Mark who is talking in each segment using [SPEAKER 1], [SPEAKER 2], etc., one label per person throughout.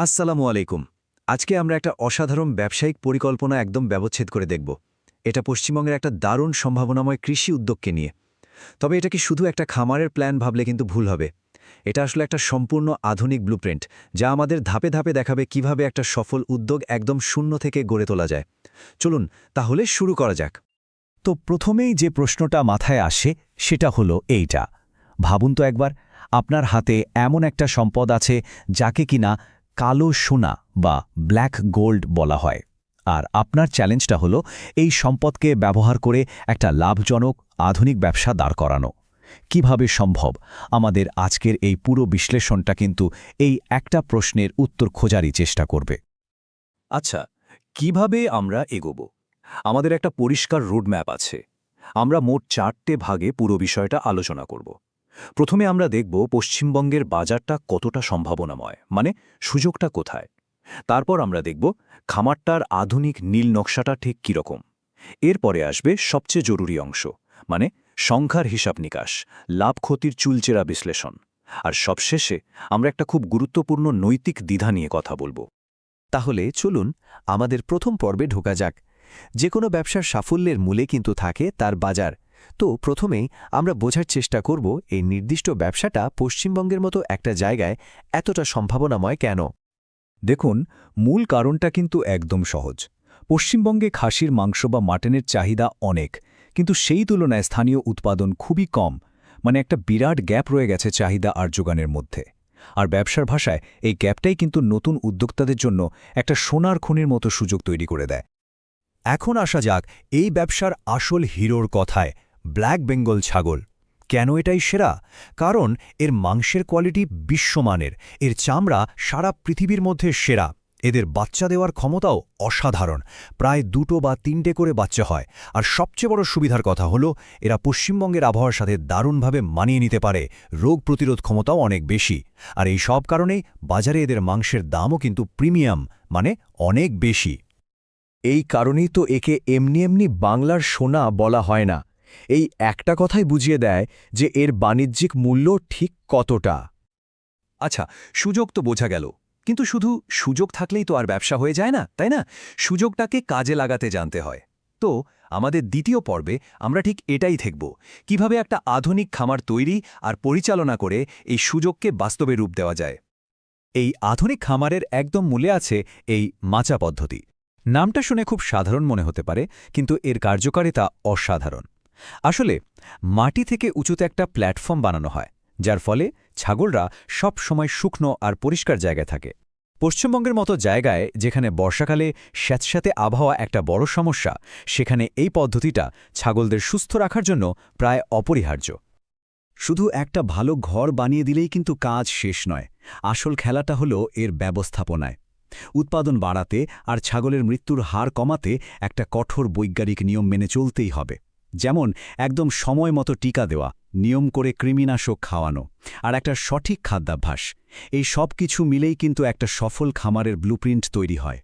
[SPEAKER 1] আসসালামু আলাইকুম। আজকে আমরা একটা অসাধারণ ব্যবসায়িক পরিকল্পনা একদম ব্যবচ্ছেদ করে দেখব। এটা পশ্চিমবঙ্গের একটা দারুণ সম্ভাবনাময় কৃষি উদ্যোগকে নিয়ে। তবে এটা কি শুধু একটা খামারের প্ল্যান ভাবলে কিন্তু ভুল হবে। এটা আসলে একটা সম্পূর্ণ আধুনিক ব্লুপ্রিন্ট, যা আমাদের ধাপে ধাপে দেখাবে কিভাবে একটা সফল উদ্যোগ একদম শূন্য থেকে গড়ে তোলা যায়। চলুন তাহলে শুরু করা যাক।
[SPEAKER 2] তো প্রথমেই যে প্রশ্নটা মাথায় আসে সেটা হলো এইটা। ভাবুন তো একবার, আপনার হাতে এমন একটা সম্পদ আছে যাকে কিনা কালো সোনা বা ব্ল্যাক গোল্ড বলা হয়। আর আপনার চ্যালেঞ্জটা হলো এই সম্পদকে ব্যবহার করে একটা লাভজনক আধুনিক ব্যবসা দাঁড় করানো। কিভাবে সম্ভব? আমাদের আজকের এই পুরো বিশ্লেষণটা কিন্তু এই একটা প্রশ্নের উত্তর খোঁজারই চেষ্টা করবে।
[SPEAKER 3] আচ্ছা, কিভাবে আমরা এগোব? আমাদের একটা পরিষ্কার রোডম্যাপ আছে। আমরা মোট 4টে ভাগে পুরো বিষয়টা আলোচনা করব। প্রথমে আমরা দেখব পশ্চিমবঙ্গের বাজারটা কতটা সম্ভাবনাময়, মানে সুযোগটা কোথায়। তারপর আমরা দেখব খামারটার আধুনিক নীল নকশাটা ঠিক কীরকম। এরপরে আসবে সবচেয়ে জরুরি অংশ, মানে সংখ্যার হিসাব নিকাশ, লাভ ক্ষতির চুলচেরা বিশ্লেষণ। আর সবশেষে আমরা একটা খুব গুরুত্বপূর্ণ নৈতিক দ্বিধা নিয়ে কথা বলবো।
[SPEAKER 2] তাহলে চলুন আমাদের প্রথম পর্বে ঢোকা যাক। যে কোনো ব্যবসার সাফল্যের মূলে কিন্তু থাকে তার বাজার। তো প্রথমেই আমরা বোঝার চেষ্টা করব এই নির্দিষ্ট ব্যবসাটা পশ্চিমবঙ্গের মতো একটা জায়গায় এতটা সম্ভাবনাময় কেন।
[SPEAKER 3] দেখুন, মূল কারণটা কিন্তু একদম সহজ। পশ্চিমবঙ্গে খাসির মাংস বা মাটনের চাহিদা অনেক, কিন্তু সেই তুলনায় স্থানীয় উৎপাদন খুবই কম। মানে একটা বিরাট গ্যাপ রয়ে গেছে চাহিদা আর যোগানের মধ্যে। আর ব্যবসার ভাষায় এই গ্যাপটাই কিন্তু নতুন উদ্যোক্তাদের জন্য একটা সোনার খনির মতো সুযোগ তৈরি করে দেয়।
[SPEAKER 2] এখন আসা যাক এই ব্যবসার আসল হিরোর কথায়, ব্ল্যাক বেঙ্গল ছাগল। কেন এটাই সেরা? কারণ এর মাংসের কোয়ালিটি বিশ্বমানের, এর চামড়া সারা পৃথিবীর মধ্যে সেরা, এদের বাচ্চা দেওয়ার ক্ষমতাও অসাধারণ, প্রায় 2 বা 3টে করে বাচ্চা হয়। আর সবচেয়ে বড় সুবিধার কথা হলো এরা পশ্চিমবঙ্গের আবহাওয়ার সাথে দারুণভাবে মানিয়ে নিতে পারে, রোগ প্রতিরোধ ক্ষমতাও অনেক বেশি। আর এই সব কারণেই বাজারে এদের মাংসের দামও কিন্তু প্রিমিয়াম, মানে অনেক বেশি।
[SPEAKER 4] এই কারণেই তো একে এমনি এমনি বাংলার সোনা বলা হয় না। এই একটা কথাই বুঝিয়ে দেয় যে এর বাণিজ্যিক মূল্য ঠিক কতটা।
[SPEAKER 3] আচ্ছা, সুযোগ তো বোঝা গেল, কিন্তু শুধু সুযোগ থাকলেই তো আর ব্যবসা হয়ে যায় না, তাই না? সুযোগটাকে কাজে লাগাতে জানতে হয়। তো আমাদের দ্বিতীয় পর্বে আমরা ঠিক এটাই দেখব, কিভাবে একটা আধুনিক খামার তৈরি আর পরিচালনা করে এই সুযোগকে বাস্তবে রূপ দেওয়া যায়।
[SPEAKER 2] এই আধুনিক খামারের একদম মূলে আছে এই মাচা পদ্ধতি। নামটা শুনে খুব সাধারণ মনে হতে পারে, কিন্তু এর কার্যকারিতা অসাধারণ। আসলে মাটি থেকে উঁচুতে একটা প্ল্যাটফর্ম বানানো হয়, যার ফলে ছাগলরা সব সময় শুকনো আর পরিষ্কার জায়গায় থাকে। পশ্চিমবঙ্গের মতো জায়গায় যেখানে বর্ষাকালে স্যাঁতস্যাঁতে আবহাওয়া একটা বড় সমস্যা, সেখানে এই পদ্ধতিটা ছাগলদের সুস্থ রাখার জন্য প্রায় অপরিহার্য।
[SPEAKER 1] শুধু একটা ভালো ঘর বানিয়ে দিলেই কিন্তু কাজ শেষ নয়। আসল খেলাটা হলো এর ব্যবস্থাপনায়। উৎপাদন বাড়াতে আর ছাগলের মৃত্যুর হার কমাতে একটা কঠোর বৈজ্ঞানিক নিয়ম মেনে চলতেই হবে। যেমন একদম সময় মতো টিকা দেওয়া, নিয়ম করে কৃমিনাশক খাওয়ানো, আর একটা সঠিক খাদ্যাভ্যাস। এই সব কিছু মিলেই কিন্তু একটা সফল খামারের ব্লুপ্রিন্ট তৈরি হয়।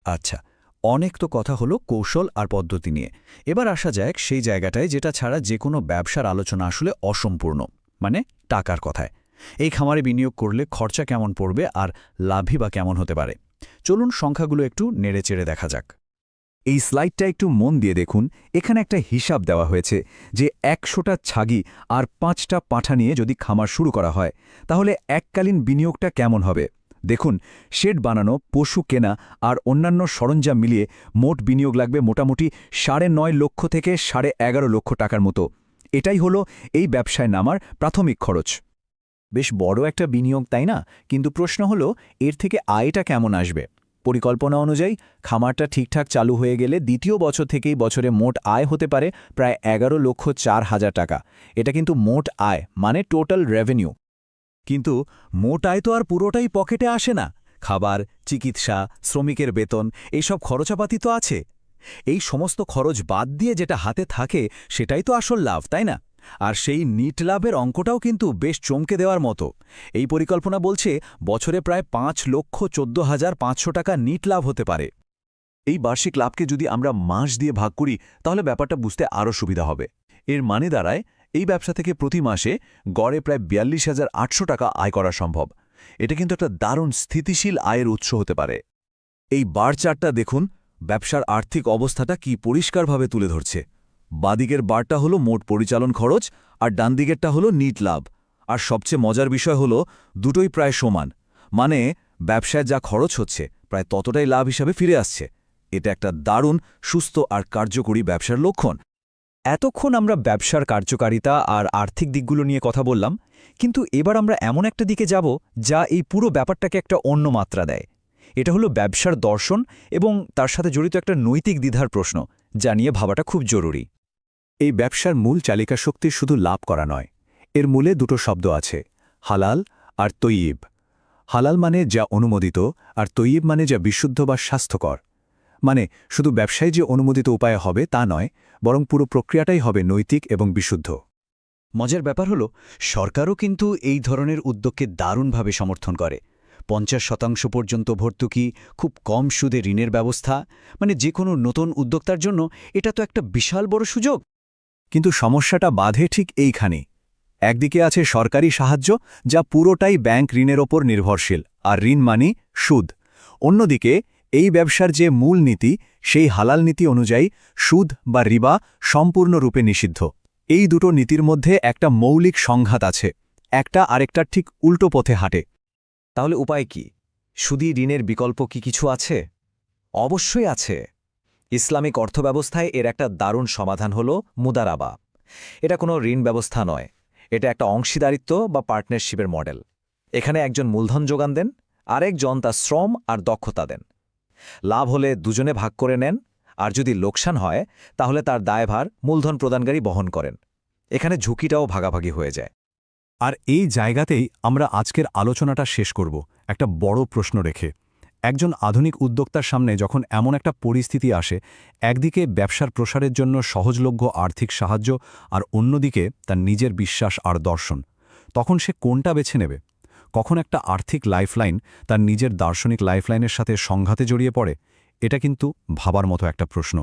[SPEAKER 2] আচ্ছা, অনেক তো কথা হলো কৌশল আর পদ্ধতি নিয়ে। এবার আসা যাক সেই জায়গাটায় যেটা ছাড়া যে কোনো ব্যবসার আলোচনা আসলে অসম্পূর্ণ, মানে টাকার কথায়। এই খামারে বিনিয়োগ করলে খরচা কেমন পড়বে আর লাভই বা কেমন হতে পারে? চলুন সংখ্যাগুলো একটু নেড়েচেড়ে দেখা যাক।
[SPEAKER 1] এই স্লাইডটা একটু মন দিয়ে দেখুন। এখানে একটা হিসাব দেওয়া হয়েছে যে 100টা ছাগি আর 5টা পাঁঠা নিয়ে যদি খামার শুরু করা হয়, তাহলে এককালীন বিনিয়োগটা কেমন হবে। দেখুন, শেড বানানো, পশু কেনা আর অন্যান্য সরঞ্জাম মিলিয়ে মোট বিনিয়োগ লাগবে মোটামুটি 9.5 লক্ষ থেকে 11.5 লক্ষ টাকার মতো। এটাই হলো এই ব্যবসায় নামার প্রাথমিক খরচ।
[SPEAKER 2] বেশ বড় একটা বিনিয়োগ, তাই না? কিন্তু প্রশ্ন হলো এর থেকে আয়টা কেমন আসবে? পরিকল্পনা অনুযায়ী খামারটা ঠিকঠাক চালু হয়ে গেলে দ্বিতীয় বছর থেকেই বছরে মোট আয় হতে পারে প্রায় 11,04,000 টাকা। এটা কিন্তু মোট আয়, মানে টোটাল রেভিনিউ।
[SPEAKER 1] কিন্তু মোট আয় তো আর পুরোটাই পকেটে আসে না। খাবার, চিকিৎসা, শ্রমিকের বেতন, এইসব খরচাপাতি তো আছে। এই সমস্ত খরচ বাদ দিয়ে যেটা হাতে থাকে সেটাই তো আসল লাভ, তাই না? আর সেই নিট লাভের অঙ্কটাও কিন্তু বেশ চমকে দেওয়ার মতো। এই পরিকল্পনা বলছে বছরে প্রায় 5,14,500 টাকা নিট লাভ হতে পারে।
[SPEAKER 3] এই বার্ষিক লাভকে যদি আমরা মাস দিয়ে ভাগ করি, তাহলে ব্যাপারটা বুঝতে আরও সুবিধা হবে। এর মানে দাঁড়ায় এই ব্যবসা থেকে প্রতি মাসে গড়ে প্রায় 42,800 টাকা আয় করা সম্ভব।
[SPEAKER 5] এটা কিন্তু একটা দারুণ স্থিতিশীল আয়ের উৎস হতে পারে। এই বার চার্টটা দেখুন, ব্যবসার আর্থিক অবস্থাটা কি পরিষ্কারভাবে তুলে ধরছে। বাদিকের বারটা হলো মোট পরিচালন খরচ, আর ডানদিকেরটা হলো নিট লাভ। আর সবচেয়ে মজার বিষয় হলো দুটোই প্রায় সমান, মানে ব্যবসায় যা খরচ হচ্ছে প্রায় ততটাই লাভ হিসাবে ফিরে আসছে। এটা একটা দারুণ, সুস্থ আর কার্যকরী ব্যবসার লক্ষণ।
[SPEAKER 2] এতক্ষণ আমরা ব্যবসার কার্যকারিতা আর আর্থিক দিকগুলো নিয়ে কথা বললাম, কিন্তু এবার আমরা এমন একটা দিকে যাব যা এই পুরো ব্যাপারটাকে একটা অন্য মাত্রা দেয়। এটা হলো ব্যবসার দর্শন এবং তার সাথে জড়িত একটা নৈতিক দ্বিধার প্রশ্ন, যা নিয়ে ভাবাটা খুব জরুরি।
[SPEAKER 3] এই ব্যবসার মূল চালিকা শক্তি শুধু লাভ করা নয়, এর মূলে দুটো শব্দ আছে, হালাল আর তৈয়িব। হালাল মানে যা অনুমোদিত, আর তৈয়িব মানে যা বিশুদ্ধ বা স্বাস্থ্যকর। মানে শুধু ব্যবসায় যে অনুমোদিত উপায় হবে তা নয়, বরং পুরো প্রক্রিয়াটাই হবে নৈতিক এবং বিশুদ্ধ।
[SPEAKER 1] মজার ব্যাপার হলো সরকারও কিন্তু এই ধরনের উদ্যোগকে দারুণভাবে সমর্থন করে। ৫০% পর্যন্ত ভর্তুকি, খুব কম সুদে ঋণের ব্যবস্থা, মানে যে কোনো নতুন উদ্যোক্তার জন্য এটা তো একটা বিশাল বড় সুযোগ।
[SPEAKER 3] কিন্তু সমস্যাটা বাধে ঠিক এইখানেই। একদিকে আছে সরকারি সাহায্য, যা পুরোটাই ব্যাংক ঋণের ওপর নির্ভরশীল, আর ঋণ মানি সুদ। অন্যদিকে এই ব্যবসার যে মূল নীতি, সেই হালাল নীতি অনুযায়ী সুদ বা রিবা সম্পূর্ণরূপে নিষিদ্ধ। এই দুটো নীতির মধ্যে একটা মৌলিক সংঘাত আছে, একটা আরেকটার ঠিক উল্টো পথে হাঁটে।
[SPEAKER 2] তাহলে উপায় কি? সুদী ঋণের বিকল্প কি কিছু আছে? অবশ্যই আছে। ইসলামিক অর্থব্যবস্থায় এর একটা দারুণ সমাধান হল মুদারাবা। এটা কোনো ঋণ ব্যবস্থা নয়, এটা একটা অংশীদারিত্ব বা পার্টনারশিপের মডেল। এখানে একজন মূলধন যোগান দেন, আরেকজন তার শ্রম আর দক্ষতা দেন। লাভ হলে দুজনে ভাগ করে নেন, আর যদি লোকসান হয় তাহলে তার দায়ভার মূলধন প্রদানকারী বহন করেন। এখানে ঝুঁকিটাও ভাগাভাগি হয়ে যায়।
[SPEAKER 3] আর এই জায়গাতেই আমরা আজকের আলোচনাটা শেষ করব, একটা বড় প্রশ্ন রেখে। একজন আধুনিক উদ্যোক্তার সামনে যখন এমন একটা পরিস্থিতি আসে, একদিকে ব্যবসার প্রসারের জন্য সহজলভ্য আর্থিক সাহায্য, আর অন্যদিকে তার নিজের বিশ্বাস আর দর্শন, তখন সে কোনটা বেছে নেবে? কখন একটা আর্থিক লাইফলাইন তার নিজের দার্শনিক লাইফলাইনের সাথে সংঘাতে জড়িয়ে পড়ে? এটা কিন্তু ভাবার মতো একটা প্রশ্ন।